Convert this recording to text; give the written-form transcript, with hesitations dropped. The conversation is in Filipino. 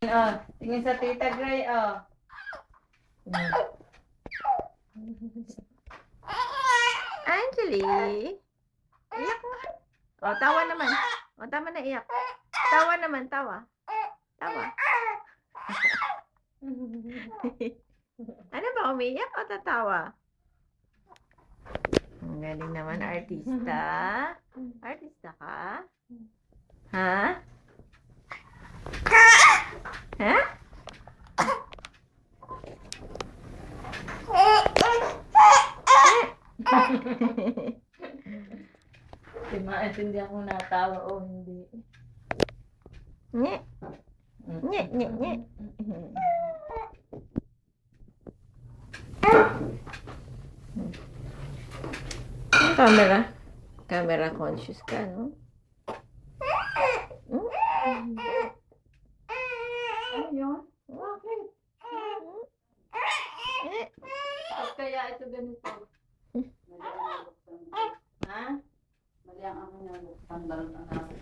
Oh, tingin sa Tita Gray, oh. Angeli. Iyak mo. O, tawa naman. O, tama na iyak. Tawa naman, tawa. Tawa. Ano ba, umiiyak o tatawa? Ang galing naman, artista. Artista ka? Ha? Ha? Di maintindihan kung natawa o hindi. Nye. Nye, nye, nye. Camera. Camera conscious ka, no? Ano yun? Bakit? Ba't kaya ito ganito? Ha? Mali ang aking tanggal na natin.